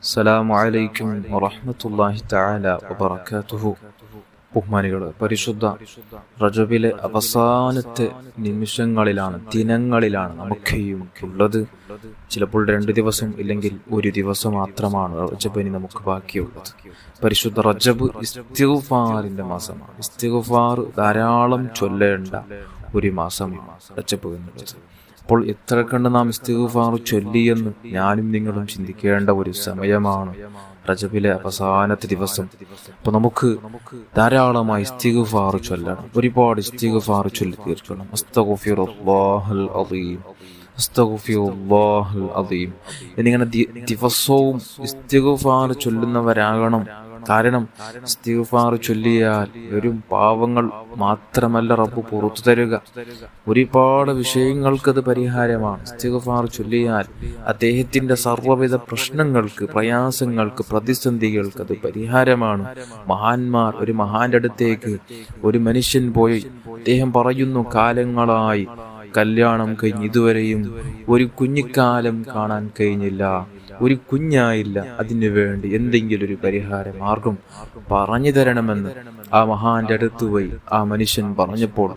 അസ്സലാമു അലൈക്കും വറഹ്മത്തുള്ളാഹി തആല വബറകാതുഹു. ബഹുമാനികളെ, പരിശുദ്ധ റജബിലെ അവസാനത്തെ നിമിഷങ്ങളിലാണ്, ദിനങ്ങളിലാണ് നമുക്കെയും ഉള്ളത്. ചിലപ്പോൾ 2 ദിവസം ഇല്ലെങ്കിൽ 1 ദിവസം മാത്രമാണ് റജബിന് നമുക്ക് ബാക്കിയുള്ളത്. പരിശുദ്ധ റജബ് ഇസ്തിഗ്ഫാറിന്റെ മാസമാണ്. ഇസ്തിഗ്ഫാർ ധാരാളം ചൊല്ലേണ്ട ഒരു മാസമാണ് റജബ് എന്നുള്ളത്. അപ്പോൾ എത്ര കണ്ട് നാം ഇസ്തിഗ്ഫാർ ചൊല്ലിയെന്ന് ഞാനും നിങ്ങളും ചിന്തിക്കേണ്ട ഒരു സമയമാണ് റജബിലെ അവസാനത്തെ ദിവസം. അപ്പൊ നമുക്ക് ധാരാളമായി ഇസ്തിഗ്ഫാർ ചൊല്ലണം, ഒരുപാട് ഇസ്തിഗ്ഫാർ ചൊല്ലി തീർക്കണം. അസ്തഗ്ഫിറുല്ലാഹൽ അദീം, അസ്തഗ്ഫിറുല്ലാഹൽ അദീം എന്നിങ്ങനെ ദിവസവും ഇസ്തിഗ്ഫാർ ചൊല്ലുന്നവരാകണം. കാരണം ഇസ്തിഗ്ഫാർ ചൊല്ലിയാൽ വെറും പാവങ്ങൾ മാത്രമല്ല റബ്ബ് പുറത്തു തരുക, ഒരുപാട് വിഷയങ്ങൾക്കത് പരിഹാരമാണ്. ഇസ്തിഗ്ഫാർ ചൊല്ലിയാൽ അദ്ദേഹത്തിന്റെ സർവ്വവിധ പ്രശ്നങ്ങൾക്ക്, പ്രയാസങ്ങൾക്ക്, പ്രതിസന്ധികൾക്ക് അത് പരിഹാരമാണ്. മഹാന്മാർ, ഒരു മഹാന്റെ അടുത്തേക്ക് ഒരു മനുഷ്യൻ പോയി, അദ്ദേഹം പറയുന്നു, കാലങ്ങളായി കല്യാണം കഴിഞ്ഞ് ഇതുവരെയും ഒരു കുഞ്ഞിക്കാലം കാണാൻ കഴിഞ്ഞില്ല, ഒരു കുഞ്ഞായില്ല, അതിനു വേണ്ടി എന്തെങ്കിലും ഒരു പരിഹാര മാർഗം പറഞ്ഞു തരണമെന്ന് ആ മഹാന്റെ അടുത്ത് പോയി ആ മനുഷ്യൻ പറഞ്ഞപ്പോൾ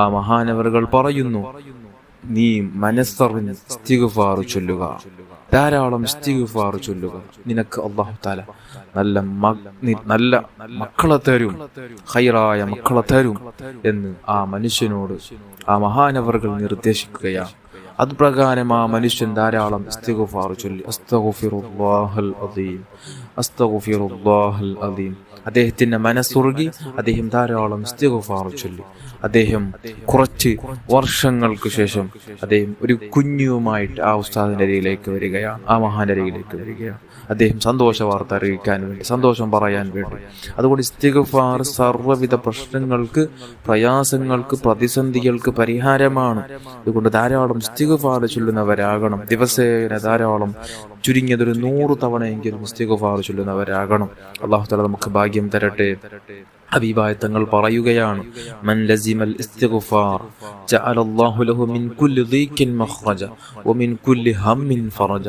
ആ മഹാനവറുകൾ പറയുന്നു, നീ മനസ്സറിഞ്ഞ് ഇസ്തിഗ്ഫാർ ചൊല്ലുക, ധാരാളം ഇസ്തിഗ്ഫാർ ചൊല്ലുക, നിനക്ക് അല്ലാഹു തആല നല്ല മക്കളെ തരും, ഖൈറായ മക്കളെ തരും എന്ന് ആ മനുഷ്യനോട് ആ മഹാനവറുകൾ നിർദ്ദേശിക്കുകയാണ്. അതുപ്രകാരം ആ മനുഷ്യൻ ധാരാളം ഇസ്തിഗ്ഫാർ ചൊല്ലി, അസ്തഗ്ഫിറുല്ലാഹൽ അദീം, അസ്തഗ്ഫിറുല്ലാഹൽ അദീം. അദ്ദേഹത്തിന്റെ മനസ്സുറുകി അദ്ദേഹം ധാരാളം ഇസ്തിഗ്ഫാർ ചൊല്ലി. അദ്ദേഹം കുറച്ച് വർഷങ്ങൾക്ക് ശേഷം അദ്ദേഹം ഒരു കുഞ്ഞുമായിട്ട് ആ ഉസ്താദിന്റെ അരികിലേക്ക് വരികയാണ്, ആ മഹാന്റെ അരികിലേക്ക് വരികയാണ്. അദ്ദേഹം സന്തോഷ വാർത്ത അറിയിക്കാൻ വേണ്ടി, സന്തോഷം പറയാൻ വേണ്ടി. അതുകൊണ്ട് ഇസ്തിഗ്ഫാർ സർവ്വവിധ പ്രശ്നങ്ങൾക്ക്, പ്രയാസങ്ങൾക്ക്, പ്രതിസന്ധികൾക്ക് പരിഹാരമാണ്. അതുകൊണ്ട് ധാരാളം ഇസ്തിഗ്ഫാർ ചൊല്ലുന്നവരാകണം. ദിവസേന ധാരാളം, ചുരുങ്ങിയതൊരു 100 തവണയെങ്കിലും ഇസ്തിഗ്ഫാർ ചൊല്ലുന്നവരാകണം. അല്ലാഹു തആല നമുക്ക് ഭാഗ്യം തരട്ടെ. ഹബീബായ തങ്ങൾ പറയുകയാണ്, മൻ ലസിമൽ ഇസ്തിഗ്ഫാർ ജഅലല്ലാഹു ലഹു മിൻ കുല്ലി ദീഖിൻ മഖ്റജ വമിൻ കുല്ലി ഹമ്മിൻ ഫറജ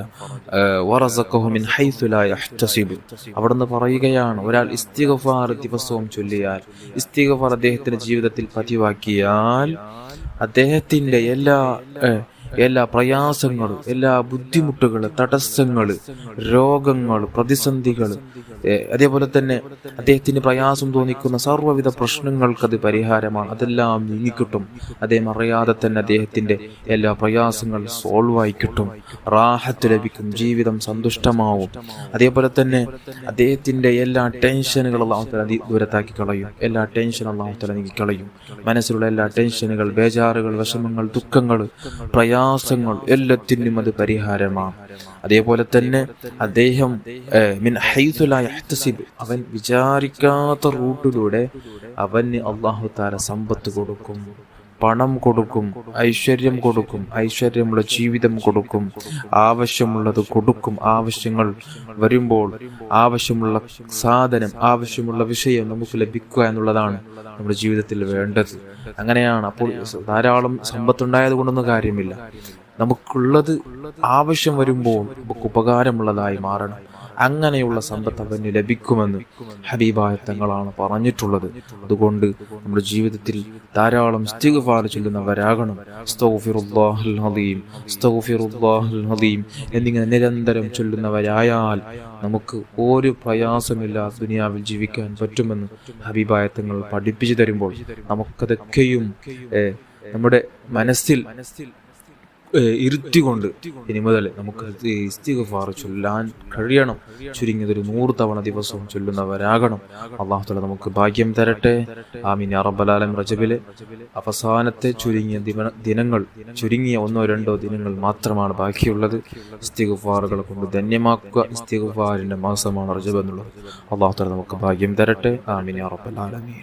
വറസഖഹു മിൻ ഹൈസു ലാ യഹ്തസിബ്. അവിടുന്ന് പറയുകയാണ്, ഒരാൾ ഇസ്തിഗ്ഫാർ ദിവസവും ചൊല്ലിയാൽ, ഇസ്തിഗ്ഫാർ അദ്ദേഹത്തിന്റെ ജീവിതത്തിൽ പതിവാക്കിയാൽ, അദ്ദേഹത്തിന്റെ എല്ലാ പ്രയാസങ്ങളും, എല്ലാ ബുദ്ധിമുട്ടുകൾ, തടസ്സങ്ങൾ, രോഗങ്ങൾ, പ്രതിസന്ധികൾ, അതേപോലെ തന്നെ അദ്ദേഹത്തിന് പ്രയാസം തോന്നിക്കുന്ന സർവ്വവിധ പ്രശ്നങ്ങൾക്കത് പരിഹാരമാണ്. അതെല്ലാം നീങ്ങിക്കിട്ടും. അദ്ദേഹം അറിയാതെ തന്നെ അദ്ദേഹത്തിന്റെ എല്ലാ പ്രയാസങ്ങളും സോൾവ് ആയി കിട്ടും, റാഹത്ത് ലഭിക്കും, ജീവിതം സന്തുഷ്ടമാവും. അതേപോലെ തന്നെ അദ്ദേഹത്തിന്റെ എല്ലാ ടെൻഷനുകളും അല്ലാഹു തആല ദൂരത്താക്കി കളയും. എല്ലാ ടെൻഷനും അല്ലാഹു തആല നീക്കി കളയും. മനസ്സിലുള്ള എല്ലാ ടെൻഷനുകൾ, ബേജാറുകൾ, വിഷമങ്ങൾ, ദുഃഖങ്ങൾ, പ്രയാസങ്ങൾ എല്ലാത്തിനും അത് പരിഹാരമാണ്. അതേപോലെ തന്നെ അദ്ദേഹം മിൻ ഹൈസു ലാ യഹ്തസിബ്, അവൻ വിചാരിക്കാത്ത റൂട്ടിലൂടെ അവന് അല്ലാഹു തആല സമ്പത്ത് കൊടുക്കും, പണം കൊടുക്കും, ഐശ്വര്യം കൊടുക്കും, ഐശ്വര്യമുള്ള ജീവിതം കൊടുക്കും, ആവശ്യമുള്ളത് കൊടുക്കും. ആവശ്യങ്ങൾ വരുമ്പോൾ ആവശ്യമുള്ള സാധനം, ആവശ്യമുള്ള വിഷയം നമുക്ക് ലഭിക്കുക എന്നുള്ളതാണ് നമ്മുടെ ജീവിതത്തിൽ വേണ്ടത്. അങ്ങനെയാണ്. അപ്പോൾ ധാരാളം സമ്പത്തുണ്ടായത് കൊണ്ടൊന്നും കാര്യമില്ല. നമുക്കുള്ളത് ആവശ്യം വരുമ്പോൾ നമുക്ക് ഉപകാരമുള്ളതായി മാറണം. അങ്ങനെയുള്ള സമ്പത്ത് അവന് ലഭിക്കുമെന്ന് ഹബീബായ തങ്ങളാണ് പറഞ്ഞിട്ടുള്ളത്. അതുകൊണ്ട് നമ്മുടെ ജീവിതത്തിൽ ധാരാളം ഇസ്തിഗ്ഫാർ ചൊല്ലുന്നവരാകണം. അസ്തഗ്ഫിറുല്ലാഹൽ അദീം, അസ്തഗ്ഫിറുല്ലാഹൽ അദീം എന്നിങ്ങനെ നിരന്തരം ചൊല്ലുന്നവരായാൽ നമുക്ക് ഒരു പ്രയാസമില്ലാതെ ദുനിയാവിൽ ജീവിക്കാൻ പറ്റുമെന്ന് ഹബീബായ തങ്ങൾ പഠിപ്പിച്ചു തരുമ്പോൾ നമുക്കതൊക്കെയും നമ്മുടെ മനസ്സിൽ ഇരുത്തിക്കൊണ്ട് ഇനി മുതൽ നമുക്ക് ഇസ്തിഗ്ഫാർ ചൊല്ലാൻ കഴിയണം. ചുരുങ്ങിയതൊരു 100 തവണ ദിവസവും ചൊല്ലുന്നവരാകണം. അല്ലാഹു തആല നമുക്ക് ഭാഗ്യം തരട്ടെ. ആമീൻ യാ റബ്ബൽ ആലമീൻ. റജബിലെ അവസാനത്തെ ചുരുങ്ങിയ ദിനങ്ങൾ, ചുരുങ്ങിയ 1-2 ദിനങ്ങൾ മാത്രമാണ് ബാക്കിയുള്ളത്. ഇസ്തിഗ്ഫാറുകളെ കൊണ്ട് ധന്യമാക്കുക. ഇസ്തിഗ്ഫാറിന്റെ മാസമാണ് റജബ് എന്നുള്ളത്. അല്ലാഹു തആല നമുക്ക് ഭാഗ്യം തരട്ടെ. ആമീൻ യാ റബ്ബൽ ആലമീൻ.